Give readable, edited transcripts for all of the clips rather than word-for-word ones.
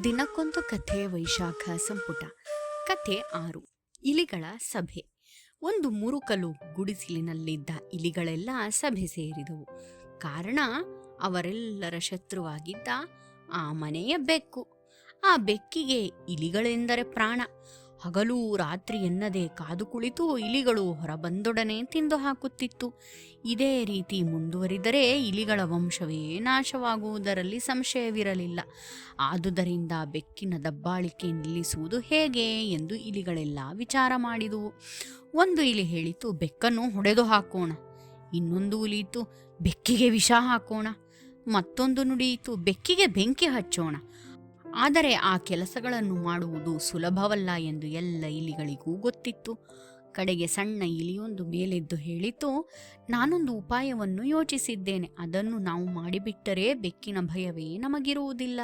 ದಿನಕ್ಕೊಂದು ಕಥೆ ವೈಶಾಖ ಸಂಪುಟ. ಕಥೆ 6. ಇಲಿಗಳ ಸಭೆ. ಒಂದು ಮುರುಕಲು ಗುಡಿಸಿಲಿನಲ್ಲಿದ್ದ ಇಲಿಗಳೆಲ್ಲ ಸಭೆ ಸೇರಿದವು. ಕಾರಣ ಅವರೆಲ್ಲರ ಶತ್ರುವಾಗಿದ್ದ ಆ ಮನೆಯ ಬೆಕ್ಕು. ಆ ಬೆಕ್ಕಿಗೆ ಇಲಿಗಳೆಂದರೆ ಪ್ರಾಣ. ಹಗಲು ರಾತ್ರಿ ಎನ್ನದೆ ಕಾದು ಕುಳಿತು ಇಲಿಗಳು ಹೊರಬಂದೊಡನೆ ತಿಂದು ಹಾಕುತ್ತಿತ್ತು. ಇದೇ ರೀತಿ ಮುಂದುವರಿದರೆ ಇಲಿಗಳ ವಂಶವೇ ನಾಶವಾಗುವುದರಲ್ಲಿ ಸಂಶಯವಿರಲಿಲ್ಲ. ಆದುದರಿಂದ ಬೆಕ್ಕಿನ ದಬ್ಬಾಳಿಕೆ ನಿಲ್ಲಿಸುವುದು ಹೇಗೆ ಎಂದು ಇಲಿಗಳೆಲ್ಲ ವಿಚಾರ ಮಾಡಿದುವು. ಒಂದು ಇಲಿ ಹೇಳಿತು, ಬೆಕ್ಕನ್ನು ಹೊಡೆದು ಹಾಕೋಣ. ಇನ್ನೊಂದು ಉಲಿಯಿತು, ಬೆಕ್ಕಿಗೆ ವಿಷ ಹಾಕೋಣ. ಮತ್ತೊಂದು ನುಡಿಯಿತು, ಬೆಕ್ಕಿಗೆ ಬೆಂಕಿ ಹಚ್ಚೋಣ. ಆದರೆ ಆ ಕೆಲಸಗಳನ್ನು ಮಾಡುವುದು ಸುಲಭವಲ್ಲ ಎಂದು ಎಲ್ಲ ಇಲಿಗಳಿಗೂ ಗೊತ್ತಿತ್ತು. ಕಡೆಗೆ ಸಣ್ಣ ಇಲಿಯೊಂದು ಮೇಲೆದ್ದು ಹೇಳಿತು, ನಾನೊಂದು ಉಪಾಯವನ್ನು ಯೋಚಿಸಿದ್ದೇನೆ. ಅದನ್ನು ನಾವು ಮಾಡಿಬಿಟ್ಟರೆ ಬೆಕ್ಕಿನ ಭಯವೇ ನಮಗಿರುವುದಿಲ್ಲ.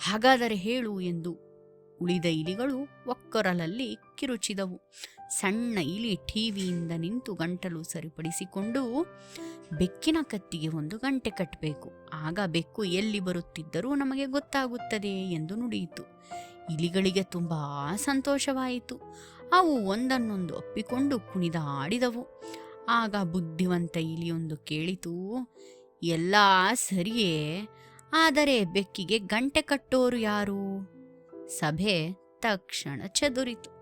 ಹಾಗಾದರೆ ಹೇಳು ಎಂದು ಉಳಿದ ಇಲಿಗಳು ಒಕ್ಕೊರಲಲ್ಲಿ ಕಿರುಚಿದವು. ಸಣ್ಣ ಇಲಿ ಟಿವಿಯಿಂದ ನಿಂತು ಗಂಟಲು ಸರಿಪಡಿಸಿಕೊಂಡು, ಬೆಕ್ಕಿನ ಕತ್ತಿಗೆ ಒಂದು ಗಂಟೆ ಕಟ್ಟಬೇಕು. ಆಗ ಬೆಕ್ಕು ಎಲ್ಲಿ ಬರುತ್ತಿದ್ದರೂ ನಮಗೆ ಗೊತ್ತಾಗುತ್ತದೆ ಎಂದು ನುಡಿಯಿತು. ಇಲಿಗಳಿಗೆ ತುಂಬಾ ಸಂತೋಷವಾಯಿತು. ಅವು ಒಂದನ್ನೊಂದು ಒಪ್ಪಿಕೊಂಡು ಕುಣಿದಾಡಿದವು. ಆಗ ಬುದ್ಧಿವಂತ ಇಲಿಯೊಂದು ಕೇಳಿತು, ಎಲ್ಲ ಸರಿಯೇ, ಆದರೆ ಬೆಕ್ಕಿಗೆ ಗಂಟೆ ಕಟ್ಟೋರು ಯಾರು? ಸಭೆ ತಕ್ಷಣ ಚದುರಿತು.